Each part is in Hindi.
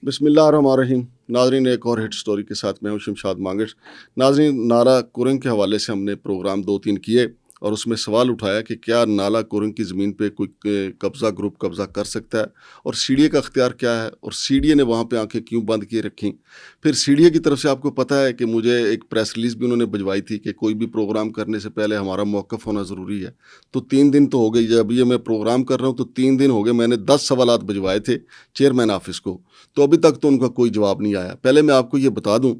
बिस्मिल्लाहिर्रहमानिर्रहीम। नाज़रीन, एक और हिट स्टोरी के साथ मैं हूं शमशाद मांगिर। नाज़रीन, नाला कुरंग के हवाले से हमने प्रोग्राम 2-3 किए और उसमें सवाल उठाया कि क्या नाला कुरंग की ज़मीन पे कोई कब्ज़ा ग्रुप कब्ज़ा कर सकता है और सीडीए का अख्तियार क्या है और सीडीए ने वहाँ पे आंखें क्यों बंद किए रखी। फिर सीडीए की तरफ से आपको पता है कि मुझे एक प्रेस रिलीज़ भी उन्होंने भिजवाई थी कि कोई भी प्रोग्राम करने से पहले हमारा मौक़िफ़ होना ज़रूरी है। तो 3 दिन तो हो गई, जब ये मैं प्रोग्राम कर रहा हूँ तो 3 दिन हो गए, मैंने 10 सवालात भिजवाए थे चेयरमैन ऑफिस को, तो अभी तक तो उनका कोई जवाब नहीं आया। पहले मैं आपको ये बता दूं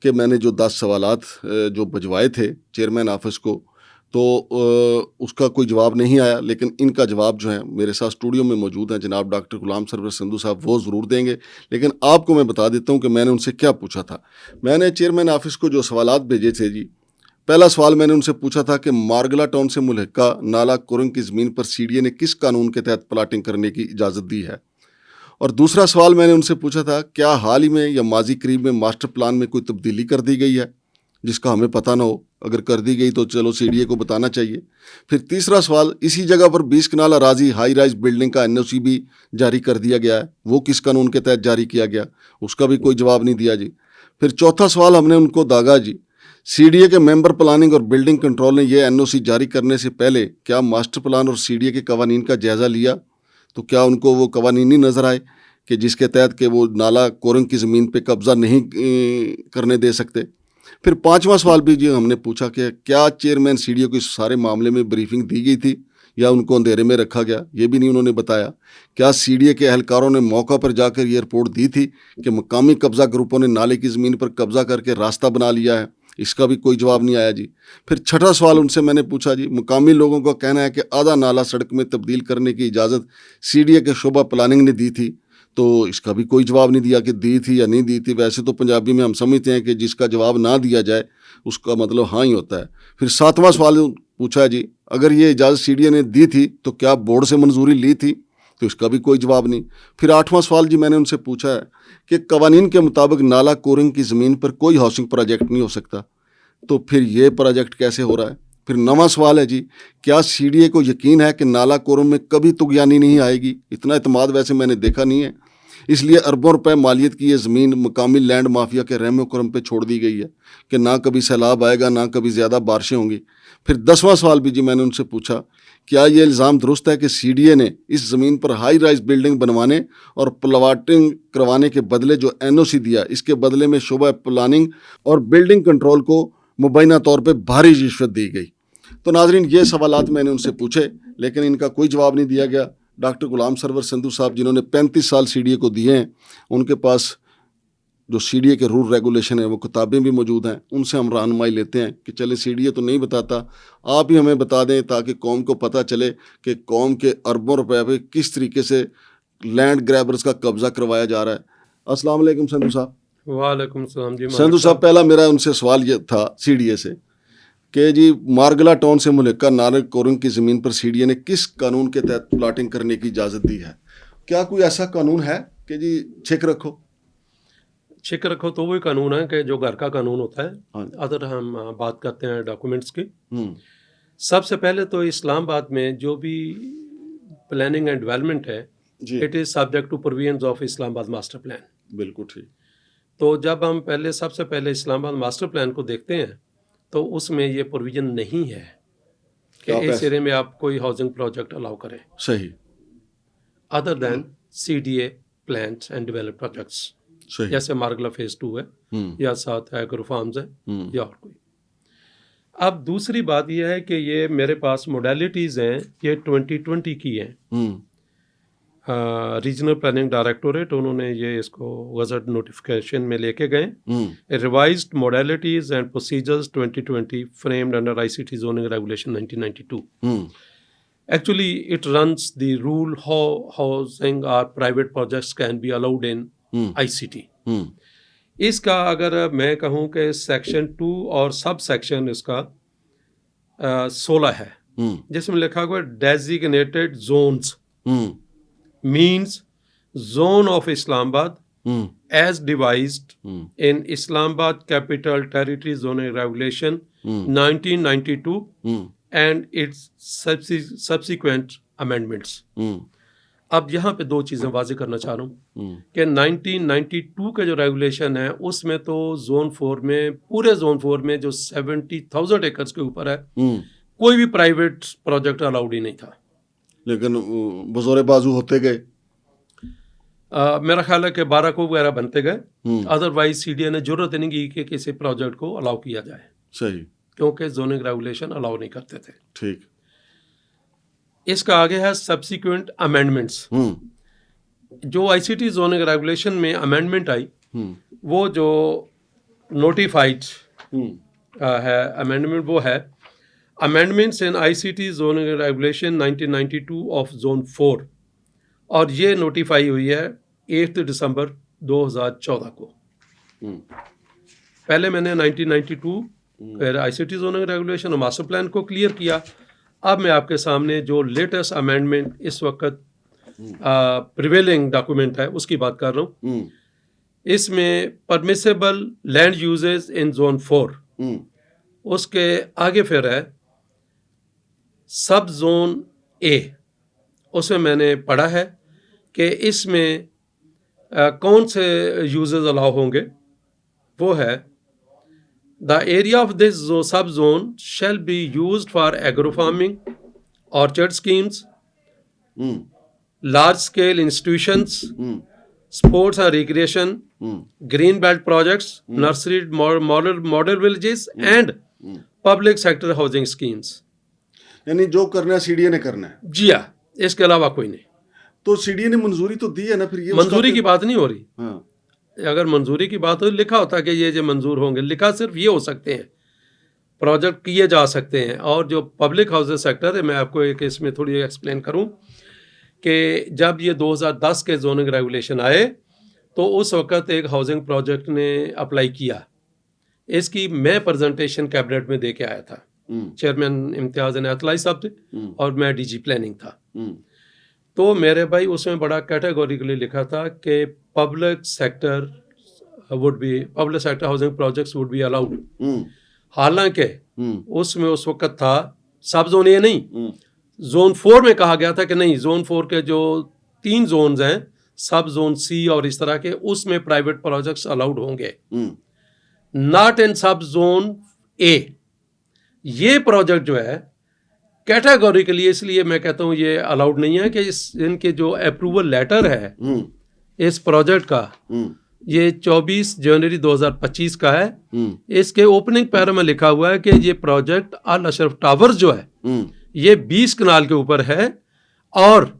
कि मैंने जो 10 सवालात जो भिजवाए थे चेयरमैन ऑफिस को, तो उसका कोई जवाब नहीं आया, लेकिन इनका जवाब जो है मेरे साथ स्टूडियो में मौजूद हैं जनाब डॉक्टर गुलाम सरवर संधू साहब, वो ज़रूर देंगे। लेकिन आपको मैं बता देता हूँ कि मैंने उनसे क्या पूछा था। मैंने चेयरमैन ऑफिस को जो सवालात भेजे थे जी, पहला सवाल मैंने उनसे पूछा था कि मारगला टाउन से मुल्हिका नाला कुरंग की ज़मीन पर सीडीए ने किस कानून के तहत प्लाटिंग करने की इजाज़त दी है। और दूसरा सवाल मैंने उनसे पूछा था, क्या हाल ही में या माजी करीब में मास्टर प्लान में कोई तब्दीली कर दी गई है जिसका हमें पता ना हो। अगर कर दी गई तो चलो सीडीए को बताना चाहिए। फिर तीसरा सवाल, इसी जगह पर 20 कनाल अराजी हाई राइज बिल्डिंग का एनओसी भी जारी कर दिया गया है, वो किस कानून के तहत जारी किया गया, उसका भी कोई जवाब नहीं दिया जी। फिर चौथा सवाल हमने उनको दागा जी, सीडीए के मेंबर प्लानिंग और बिल्डिंग कंट्रोल ने यह एनओसी जारी करने से पहले क्या मास्टर प्लान और सीडीए के कवानीन का जायज़ा लिया, तो क्या उनको वो कवानीन नहीं नज़र आए कि जिसके तहत कि वो नाला कोरंग की ज़मीन पे कब्ज़ा नहीं करने दे सकते। फिर पांचवा सवाल भी जी हमने पूछा कि क्या चेयरमैन सीडीओ को इस सारे मामले में ब्रीफिंग दी गई थी या उनको अंधेरे में रखा गया, ये भी नहीं उन्होंने बताया। क्या सीडीए के एहलकारों ने मौका पर जाकर ये रिपोर्ट दी थी कि मकामी कब्ज़ा ग्रुपों ने नाले की ज़मीन पर कब्ज़ा करके रास्ता बना लिया है, इसका भी कोई जवाब नहीं आया जी। फिर छठा सवाल उनसे मैंने पूछा जी, मुकामी लोगों का कहना है कि आधा नाला सड़क में तब्दील करने की इजाज़त सीडीए के शोबा प्लानिंग ने दी थी, तो इसका भी कोई जवाब नहीं दिया कि दी थी या नहीं दी थी। वैसे तो पंजाबी में हम समझते हैं कि जिसका जवाब ना दिया जाए उसका मतलब हाँ ही होता है। फिर सातवां सवाल पूछा जी, अगर ये इजाज़त सीडीए ने दी थी तो क्या बोर्ड से मंजूरी ली थी, तो इसका भी कोई जवाब नहीं। फिर आठवां सवाल जी मैंने उनसे पूछा है कि कवानीन के मुताबिक नाला कोरंग की ज़मीन पर कोई हाउसिंग प्रोजेक्ट नहीं हो सकता, तो फिर ये प्रोजेक्ट कैसे हो रहा है। फिर नवां सवाल है जी, क्या सीडीए को यकीन है कि नाला कोरंग में कभी तुगयानी नहीं आएगी। इतना इतमाद वैसे मैंने देखा नहीं है, इसलिए अरबों रुपए मालियत की ये ज़मीन मकामी लैंड माफिया के रहमो करम पे छोड़ दी गई है कि ना कभी सैलाब आएगा ना कभी ज़्यादा बारिशें होंगी। फिर 10वां सवाल भी जी मैंने उनसे पूछा, क्या ये इल्ज़ाम दुरुस्त है कि सीडीए ने इस ज़मीन पर हाई राइज बिल्डिंग बनवाने और प्लाटिंग करवाने के बदले जो एनओसी दिया, इसके बदले में शोबा प्लानिंग और बिल्डिंग कंट्रोल को मुबैना तौर पर भारी रिश्वत दी गई। तो नाजरीन, ये सवालात मैंने उनसे पूछे लेकिन इनका कोई जवाब नहीं दिया गया। डॉक्टर गुलाम सरवर संधू साहब जिन्होंने 35 साल सीडीए को दिए हैं, उनके पास जो सीडीए के रूल रेगुलेशन है वो किताबें भी मौजूद हैं, उनसे हम रहनुमाई लेते हैं कि चले सीडीए तो नहीं बताता, आप ही हमें बता दें ताकि कौम को पता चले कि कौम के अरबों रुपए पे किस तरीके से लैंड ग्रैबर्स का कब्जा करवाया जा रहा है। अस्सलाम वालेकुम संधू साहब। वालेकुम सलाम जी। संधू साहब, पहला मेरा उनसे सवाल ये था सीडीए से कि जी मारगला टाउन से मुल्हिका नाला कोरंग की ज़मीन पर सीडीए ने किस कानून के तहत प्लाटिंग करने की इजाज़त दी है। क्या कोई ऐसा कानून है कि जी छिक रखो तो वही कानून है कि जो घर का कानून होता है। हाँ। अगर हम बात करते हैं डॉक्यूमेंट्स की, सबसे पहले तो इस्लामाबाद में जो भी प्लानिंग एंड डेवलपमेंट है, it is subject to provisions of Islamabad master plan. बिल्कुल ठीक। तो जब हम सबसे पहले इस्लामाबाद मास्टर प्लान को देखते हैं तो उसमें ये प्रोविजन नहीं है कि इस एरिया में आप कोई हाउसिंग प्रोजेक्ट अलाउ करें, सही, other than CDA plans and develop projects, जैसे मारगला फेज 2 है या साथ एग्रो फार्म्स है या और कोई। अब दूसरी बात यह है कि ये मेरे पास मोडेलिटीज़ हैं, ये 2020 की हैं। रीजनल प्लानिंग डायरेक्टोरेट उन्होंने ये इसको गजट नोटिफिकेशन में लेके गए, revised modalities and procedures 2020 framed under ICT zoning regulation 1992। Actually, it runs the rule how housing or private projects can be allowed in ICT. इसका अगर मैं कहूँ कि सेक्शन 2 और सब सेक्शन इसका 16 है, जिसमें लिखा हुआ designated zones means zone of Islamabad as devised in Islamabad Capital Territory Zoning Regulation 1992 and its subsequent amendments. अब यहाँ पे दो चीज़ें वाजे करना चाह रहा हूँ कि 1992 का जो रेगुलेशन है उसमें तो जोन 4 में, पूरे जोन 4 में जो 70,000 एकर्स के ऊपर है, कोई भी प्राइवेट प्रोजेक्ट अलाउड ही नहीं था। लेकिन बजोरे बाजू होते गए। मेरा ख्याल है कि 12 को वगैरह बनते गए, अदरवाइज सीडीए ने जरूरत नहीं की कि किसी प्रोजेक्ट को अलाउ किया जाए। सही। क्योंकि जोनिंग रेगुलेशन अलाउ नहीं करते थे। ठीक। इसका आगे है सब्सिक्वेंट अमेंडमेंट्स। जो आईसीटी जोनिंग रेगुलेशन में अमेंडमेंट आई, वो जो नोटिफाइड है अमेंडमेंट, वो है amendments in ICT zoning regulation 1992 of zone 4, और ये नोटिफाई हुई है 8 दिसंबर 2014 को। पहले मैंने 1992 आईसीटी जोनिंग रेगुलेशन और मास्टर प्लान को क्लियर किया। अब मैं आपके सामने जो लेटेस्ट अमेंडमेंट इस वक्त प्रिवेलिंग डॉक्यूमेंट है उसकी बात कर रहा हूँ। इसमें परमिसेबल लैंड यूजेस इन जोन 4, उसके आगे फिर है सब जोन ए। उसमें मैंने पढ़ा है कि इसमें कौन से यूजेस अलाउ होंगे। वो है द एरिया ऑफ दिस सब zone shall be used for agro farming, orchard schemes, large scale institutions, sports and recreation, green belt projects, nursery model villages and public sector housing schemes. यानी जो करना है सीडीए ने करना है। जी हाँ, इसके अलावा कोई नहीं। तो सीडीए ने मंजूरी तो दी है ना, फिर ये मंजूरी की बात नहीं हो रही। हाँ। अगर मंजूरी की बात हो, लिखा होता कि ये जो मंजूर होंगे, लिखा सिर्फ ये हो सकते हैं, प्रोजेक्ट किए जा सकते हैं। और जो पब्लिक हाउसिंग सेक्टर है, मैं आपको एक इसमें थोड़ी एक्सप्लेन करूं कि जब ये 2010 के जोनिंग रेगुलेशन आए तो उस वक्त एक हाउसिंग प्रोजेक्ट ने अप्लाई किया। इसकी मैं प्रेजेंटेशन कैबिनेट में दे के आया था। चेयरमैन इम्तियाज इनायतुल्लाह साहब थे और मैं डीजी प्लानिंग था। तो मेरे भाई उसमें बड़ा कैटेगोरिकली लिखा था कि public sector housing projects would be allowed. हालांकि उसमें उस वक्त था सब जोन ए नहीं, जोन 4 में कहा गया था कि नहीं, जोन 4 के जो 3 जोन्स हैं, सब जोन सी और इस तरह के, उसमें प्राइवेट प्रोजेक्ट्स अलाउड होंगे, नॉट इन सब जोन ए। ये प्रोजेक्ट जो है कैटेगोरिकली, इसलिए मैं कहता हूँ ये अलाउड नहीं है कि इनके जो अप्रूवल लेटर है इस प्रोजेक्ट का, ये 24 जनवरी 2025 का है। इसके ओपनिंग पैरा में लिखा हुआ है कि ये प्रोजेक्ट अल अशरफ टावर्स जो है ये 20 कनाल के ऊपर है और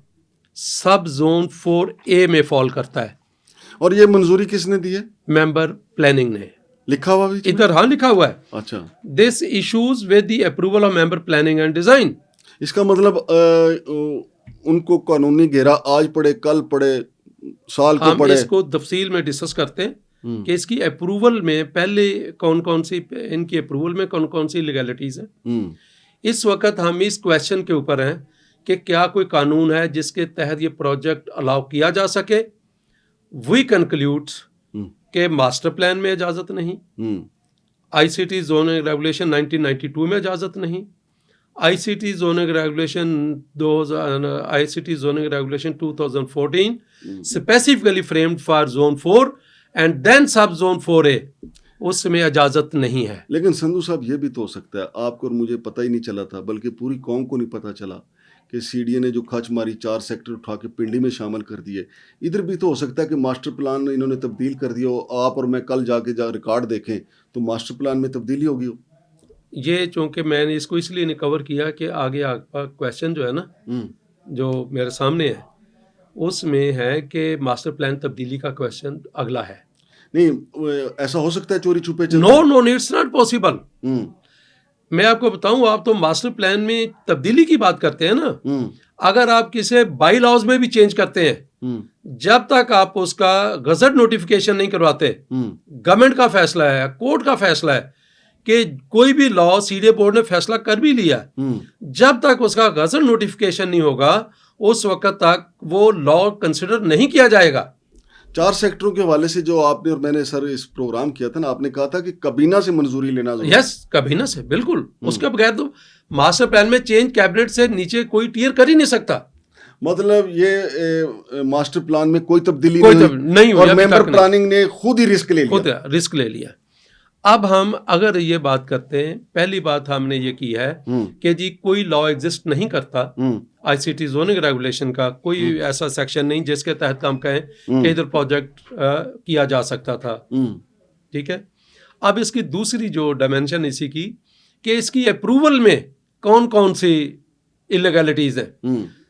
सब जोन 4A में फॉल करता है। और ये मंजूरी किसने दी है? मेंबर प्लानिंग ने। लिखा हुआ भी इधर हाँ लिखा हुआ है। अच्छा। This issues with the approval of member planning and design. इसका मतलब उनको कानूनी घेरा आज पड़े कल पड़े साल को पड़े, हम इसको तफसील में डिस्कस करते हैं कि इसकी अप्रूवल में पहले कौन कौन सी, इनकी अप्रूवल में कौन कौन सी लीगैलिटीज हैं। इस वक्त हम इस क्वेश्चन के ऊपर हैं कि क्या कोई कानून है जिसके तहत ये प्रोजेक्ट अलाउ किया जा सके। वी कंक्लूड के मास्टर प्लान में इजाजत नहीं, आईसीटी जोनिंग रेगुलेशन 1992 में इजाजत नहीं, ICT zoning regulation 2014 specifically framed for zone 4 and then sub zone 4A, उसमें इजाजत नहीं है। लेकिन संधू साहब ये भी तो हो सकता है आपको और मुझे पता ही नहीं चला था, बल्कि पूरी कौम को नहीं पता चला कि सीडीए ने जो खच मारी 4 सेक्टर उठा के पिंडी में शामिल कर दिए। इधर भी तो हो सकता है कि मास्टर प्लान इन्होंने तब्दील कर दिया हो, आप और मैं कल जाके रिकॉर्ड देखें तो मास्टर प्लान में तब्दीली होगी हो। ये चूँकि मैंने इसको इसलिए नहीं कवर किया कि आगे आपका क्वेश्चन जो है ना, जो मेरे सामने है, उसमें है कि मास्टर प्लान तब्दीली का क्वेश्चन अगला है। नहीं, ऐसा हो सकता है चोरी छुपे? No, it's not possible. मैं आपको बताऊं, आप तो मास्टर प्लान में तब्दीली की बात करते हैं ना, अगर आप किसी बाई लॉज में भी चेंज करते हैं, जब तक आप उसका गजट नोटिफिकेशन नहीं करवाते, गवर्नमेंट का फैसला है, कोर्ट का फैसला है कि कोई भी लॉ सीडीए बोर्ड ने फैसला कर भी लिया, जब तक उसका गजट नोटिफिकेशन नहीं होगा उस वक्त तक वो लॉ कंसिडर नहीं किया जाएगा। 4 सेक्टरों के हवाले से जो आपने और मैंने सर इस प्रोग्राम किया था ना, आपने कहा था कि कबीना से मंजूरी लेना जरूरी। यस, कबीना से, बिल्कुल। उसके बगैर तो मास्टर प्लान में चेंज कैबिनेट से नीचे कोई टियर कर ही नहीं सकता। मतलब ये मास्टर प्लान में कोई तब्दीली नहीं हुई और मेंबर प्लानिंग ने खुद ही रिस्क ले लिया। अब हम अगर ये बात करते हैं, पहली बात हमने ये की है कि जी कोई लॉ एग्जिस्ट नहीं करता आईसीटी जोनिंग रेगुलेशन का, कोई ऐसा सेक्शन नहीं जिसके तहत हम कहें कि इधर प्रोजेक्ट किया जा सकता था। ठीक है, अब इसकी दूसरी जो डायमेंशन इसी की कि इसकी अप्रूवल में कौन कौन सी इलीगैलिटीज हैं।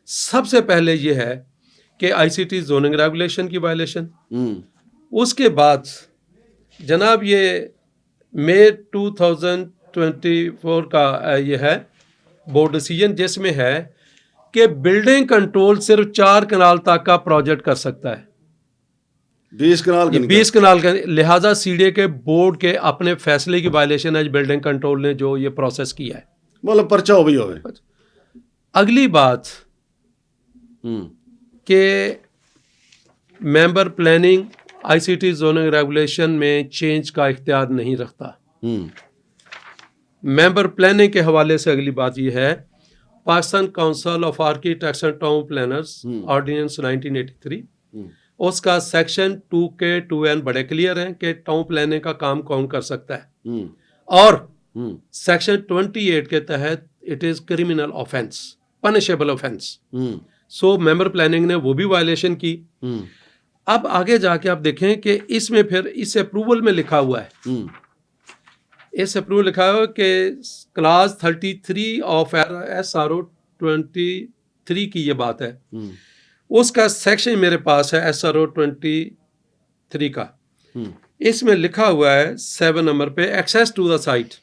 सबसे पहले ये है कि आईसीटी जोनिंग रेगुलेशन की वायलेशन। उसके बाद जनाब ये मई 2024 का ये है बोर्ड डिसीजन, जिसमें है कि बिल्डिंग कंट्रोल सिर्फ 4 कनाल तक का प्रोजेक्ट कर सकता है, 20 कनाल का। लिहाजा सीडीए के बोर्ड के अपने फैसले की वायलेशन है बिल्डिंग कंट्रोल ने जो ये प्रोसेस किया है, मतलब पर्चा हो भी होवे। अगली बात कि member planning ICT zoning regulation में चेंज का इख्तियार नहीं रखता। मेंबर प्लानिंग के हवाले से अगली बात यह है, Pakistan council of architects and town planners ordinance 1983, उसका सेक्शन 2 के 2N बड़े क्लियर हैं कि टाउन प्लानिंग का काम कौन कर सकता है, और सेक्शन 28 के तहत it is criminal offence, punishable offence. So member planning ने वो भी वायलेशन की। अब आगे जाके आप देखें कि इसमें फिर इस अप्रूवल में लिखा हुआ है, इस अप्रूवल लिखा हुआ है कि क्लास 33 ऑफ SRO 23 की ये बात है। उसका सेक्शन मेरे पास है SRO 23 का, इसमें लिखा हुआ है 7 नंबर पे, access to the site,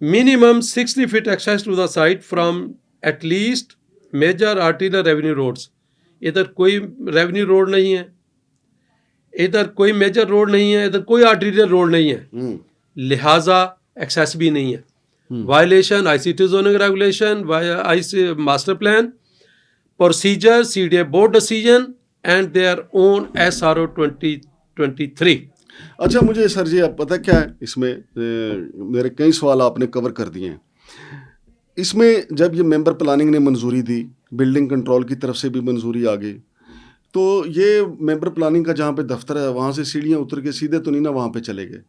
minimum 60 feet access to the site from at least major arterial revenue roads. इधर कोई रेवेन्यू रोड नहीं है, इधर कोई मेजर रोड नहीं है, इधर कोई आर्टिलर रोड नहीं है, लिहाजा एक्सेस भी नहीं है। Violation ICT zoning regulation, IC master plan, procedure, CDA board decision and their own SRO 2023। अच्छा, मुझे सर जी अब पता क्या है, इसमें मेरे कई सवाल आपने कवर कर दिए हैं। इसमें जब ये मेंबर प्लानिंग ने मंजूरी दी, बिल्डिंग कंट्रोल की तरफ से भी मंजूरी आ गई, तो ये मेंबर प्लानिंग का जहाँ पे दफ्तर है वहाँ से सीढ़ियाँ उतर के सीधे तो नहीं ना वहाँ पे चले गए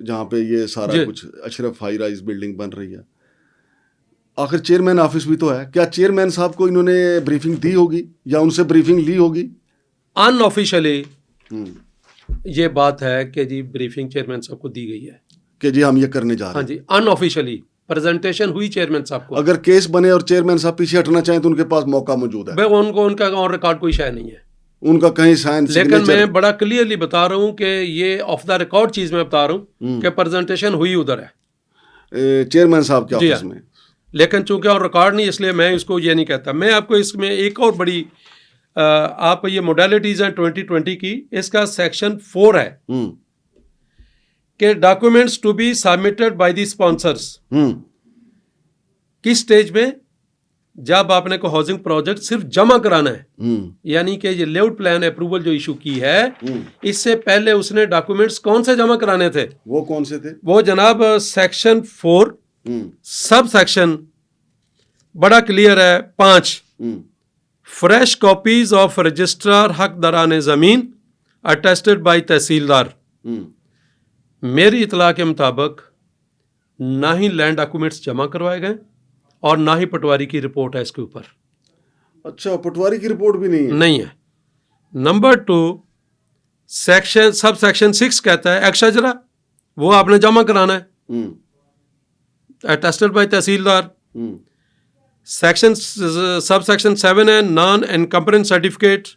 जहाँ पे ये सारा कुछ अशरफ हाई राइज बिल्डिंग बन रही है। आखिर चेयरमैन ऑफिस भी तो है, क्या चेयरमैन साहब को इन्होंने ब्रीफिंग दी होगी या उनसे ब्रीफिंग ली होगी? अनऑफिशियली ये बात है कि जी ब्रीफिंग चेयरमैन साहब को दी गई है कि जी हम ये करने जा रहे हैं। हाँ जी, अनऑफिशियली प्रेजेंटेशन हुई चेयरमैन साहब को। अगर केस बने और चेयरमैन साहब पीछे हटना चाहें तो उनके पास मौका मौजूद है। उनका ऑन रिकॉर्ड कोई शय नहीं है, उनका कहीं साइन। लेकिन मैं बड़ा क्लियरली बता रहा हूँ कि ये ऑफ द रिकॉर्ड चीज मैं बता रहा हूँ कि प्रेजेंटेशन हुई उधर है चेयरमैन साहब के ऑफिस में, लेकिन चूंकि ऑन रिकॉर्ड नहीं इसलिए मैं इसको ये नहीं कहता। मैं आपको इसमें एक और बड़ी आप ये मोडालिटीज हैं 2020 की, इसका सेक्शन 4 है कि documents to be submitted by the sponsors. किस स्टेज में? जब आपने को हाउसिंग प्रोजेक्ट सिर्फ जमा कराना है, यानी कि ये लेआउट प्लान अप्रूवल जो इशू की है, इससे पहले उसने डॉक्यूमेंट्स कौन से जमा कराने थे? वो कौन से थे? वो जनाब सेक्शन 4 सब सेक्शन बड़ा क्लियर है 5, फ्रेश कॉपीज ऑफ रजिस्ट्रार हक दरान जमीन अटेस्टेड बाय तहसीलदार। मेरी इतला के मुताबिक ना ही लैंड डॉक्यूमेंट्स जमा करवाए गए और ना ही पटवारी की रिपोर्ट है इसके ऊपर। अच्छा, पटवारी की रिपोर्ट भी नहीं है? नंबर 2 सेक्शन सब सेक्शन 6 कहता है एक्शजरा, वो आपने जमा कराना है attested by tehsildar. Section sub section 7 है non encumbrance certificate.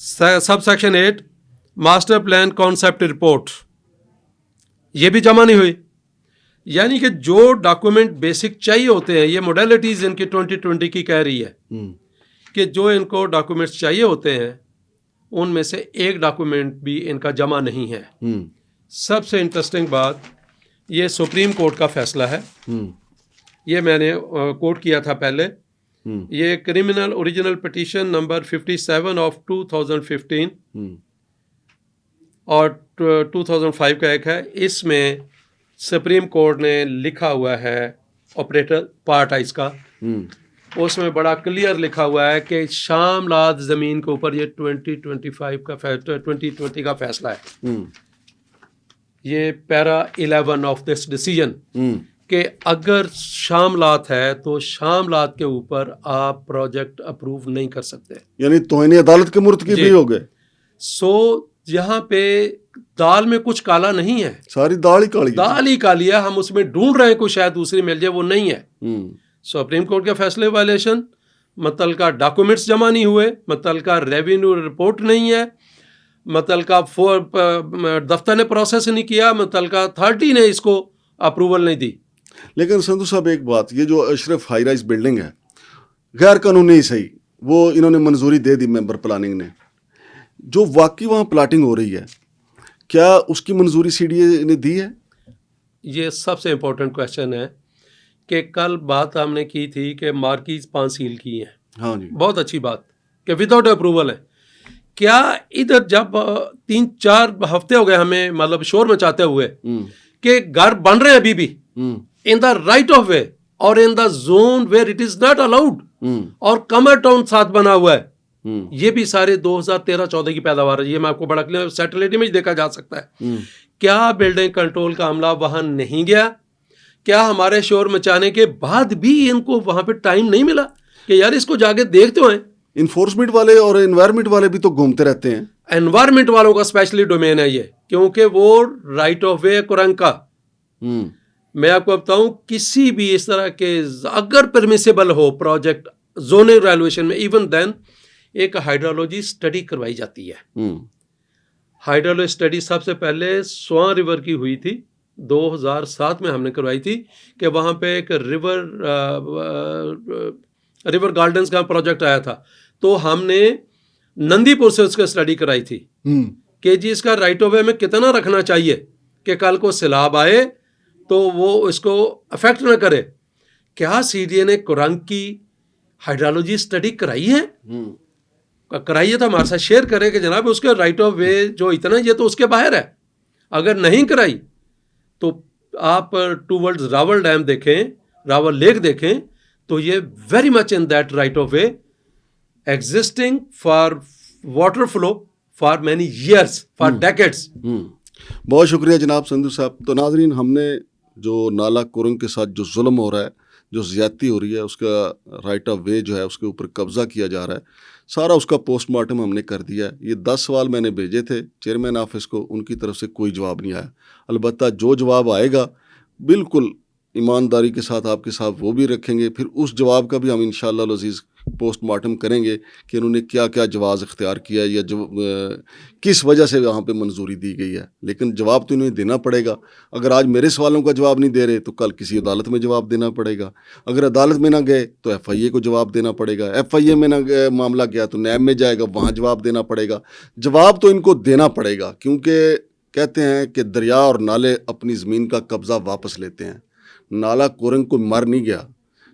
Sub section 8 master plan concept report, ये भी जमा नहीं हुई। यानी कि जो डॉक्यूमेंट बेसिक चाहिए होते हैं, ये मोडेलिटीज इनकी 2020 की कह रही है कि जो इनको डॉक्यूमेंट्स चाहिए होते हैं उनमें से एक डॉक्यूमेंट भी इनका जमा नहीं है। सबसे इंटरेस्टिंग बात, ये सुप्रीम कोर्ट का फैसला है, ये मैंने कोट किया था पहले। ये criminal original petition number 57 of 2015 और 2005 का एक है। इसमें सुप्रीम कोर्ट ने लिखा हुआ है ऑपरेटर पार्ट है इसका उसमें बड़ा क्लियर लिखा हुआ है कि शामलात ज़मीन के ऊपर ये 2020 का फैसला है। ये पैरा 11 ऑफ दिस डिसीजन कि अगर शामलात है तो शामलात के ऊपर आप प्रोजेक्ट अप्रूव नहीं कर सकते, यानी तौहीन अदालत के मुर्तकिब भी हो गए। सो यहाँ पे दाल में कुछ काला नहीं है, सारी दाल ही काली, दाल ही काली है। हम उसमें ढूंढ रहे हैं कोई शायद दूसरी मिल जाए, वो नहीं है। सुप्रीम कोर्ट के फैसले वायलेशन, मुतल्लिका डॉक्यूमेंट्स जमा नहीं हुए, मुतल्लिका रेवेन्यू रिपोर्ट नहीं है, मुतल्लिका दफ्तर ने प्रोसेस नहीं किया, मुतल्लिका अथॉरिटी ने इसको अप्रूवल नहीं दी। लेकिन संधू साहब एक बात, ये जो अशरफ हाई राइज बिल्डिंग है गैर कानूनी सही, वो इन्होंने मंजूरी दे दी मेंबर प्लानिंग ने, जो वाकई वहाँ प्लाटिंग हो रही है क्या उसकी मंजूरी सीडीए ने दी है? ये सबसे इम्पोर्टेंट क्वेश्चन है कि कल बात हमने की थी कि मार्कीज 5 सील की हैं। हाँ जी, बहुत अच्छी बात कि विदाउट अप्रूवल है। क्या इधर जब 3-4 हफ्ते हो गए हमें मतलब शोर मचाते हुए कि घर बन रहे हैं अभी भी in the right of way और in the zone where it is not allowed, और कमर टाउन साथ बना हुआ है, ये भी सारे 2013-14 की पैदावार है। ये मैं आपको बड़ा क्लियर सैटेलाइट इमेज देखा जा सकता है। क्या बिल्डिंग कंट्रोल का अमला वहां नहीं गया? क्या हमारे शोर मचाने के बाद भी इनको वहां पे टाइम नहीं मिला कि यार इसको जाके देखते हो? इन्फोर्समेंट वाले और एनवायरमेंट वाले भी तो घूमते रहते हैं। एनवायरमेंट वालों का स्पेशली डोमेन है ये, क्योंकि वो राइट ऑफ वे कुरंग का। मैं आपको बताऊं, किसी भी इस तरह के अगर परमिसेबल हो प्रोजेक्ट जोनल वैल्यूएशन में, इवन देन एक हाइड्रोलॉजी स्टडी करवाई जाती है। हाइड्रोलॉजी स्टडी सबसे पहले स्वां रिवर की हुई थी, 2007 में हमने करवाई थी कि वहाँ पे एक रिवर गार्डन्स का प्रोजेक्ट आया था, तो हमने नंदीपुर से उसका स्टडी कराई थी कि जी इसका राइट ऑफ वे में कितना रखना चाहिए कि कल को सैलाब आए तो वो इसको अफेक्ट ना करे। क्या सीडीए ने कुरंग की हाइड्रोलॉजी स्टडी कराई है? कराइए तो हमारे साथ शेयर करें कि जनाब उसके राइट ऑफ वे जो इतना, ये तो उसके बाहर है। अगर नहीं कराई तो आप टूवर्ड्स रावल डैम देखें, रावल लेक देखें, तो ये very much in that right of way existing for water flow for many years, for decades. बहुत शुक्रिया जनाब संधू साहब। तो नाजरीन, हमने जो नाला कुरंग के साथ जो जुल्म हो रहा है, जो ज़्यादती हो रही है, उसका राइट ऑफ वे जो है उसके ऊपर कब्ज़ा किया जा रहा है, सारा उसका पोस्टमार्टम हमने कर दिया है। ये 10 सवाल मैंने भेजे थे चेयरमैन ऑफिस को, उनकी तरफ से कोई जवाब नहीं आया। अलबत्ता जो जवाब आएगा बिल्कुल ईमानदारी के साथ आपके साथ वो भी रखेंगे। फिर उस जवाब का भी हम इंशाअल्लाह अज़ीज़ पोस्टमार्टम करेंगे कि उन्होंने क्या क्या जवाब इख्तियार किया या किस वजह से वहाँ पे मंजूरी दी गई है। लेकिन जवाब तो इन्हें देना पड़ेगा। अगर आज मेरे सवालों का जवाब नहीं दे रहे तो कल किसी अदालत में जवाब देना पड़ेगा। अगर अदालत में ना गए तो FIA को जवाब देना पड़ेगा। FIA में ना मामला गया तो नैब में जाएगा, वहाँ जवाब देना पड़ेगा। जवाब तो इनको देना पड़ेगा, क्योंकि कहते हैं कि दरिया और नाले अपनी ज़मीन का कब्ज़ा वापस लेते हैं। नाला कुरंग को मर नहीं गया।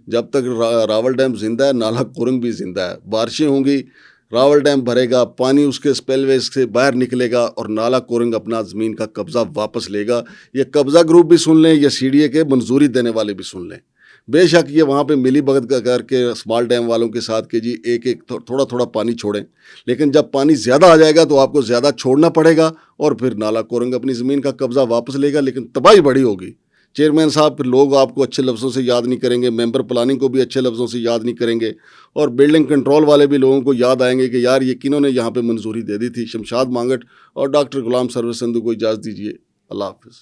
जब तक रावल डैम जिंदा है, नाला कुरंग भी जिंदा है। बारिशें होंगी, रावल डैम भरेगा, पानी उसके स्पेलवेज से बाहर निकलेगा और नाला कुरंग अपना ज़मीन का कब्ज़ा वापस लेगा। ये कब्ज़ा ग्रुप भी सुन लें, या सीडीए के मंजूरी देने वाले भी सुन लें। बेशक ये वहाँ पे मिली भगत करके स्मॉल डैम वालों के साथ कि जी एक एक थोड़ा थोड़ा पानी छोड़ें, लेकिन जब पानी ज़्यादा आ जाएगा तो आपको ज़्यादा छोड़ना पड़ेगा और फिर नाला कुरंग अपनी ज़मीन का कब्ज़ा वापस लेगा। लेकिन तबाही बड़ी होगी। चेयरमैन साहब, फिर लोग आपको अच्छे लफ्ज़ों से याद नहीं करेंगे, मेंबर प्लानिंग को भी अच्छे लफ्ज़ों से याद नहीं करेंगे, और बिल्डिंग कंट्रोल वाले भी लोगों को याद आएंगे कि यार ये किन्होंने यहाँ पे मंजूरी दे दी थी। शमशाद मांगट और डॉक्टर गुलाम सरवर संधू को इजाज़त दीजिए। अल्लाह हाफ़िज़।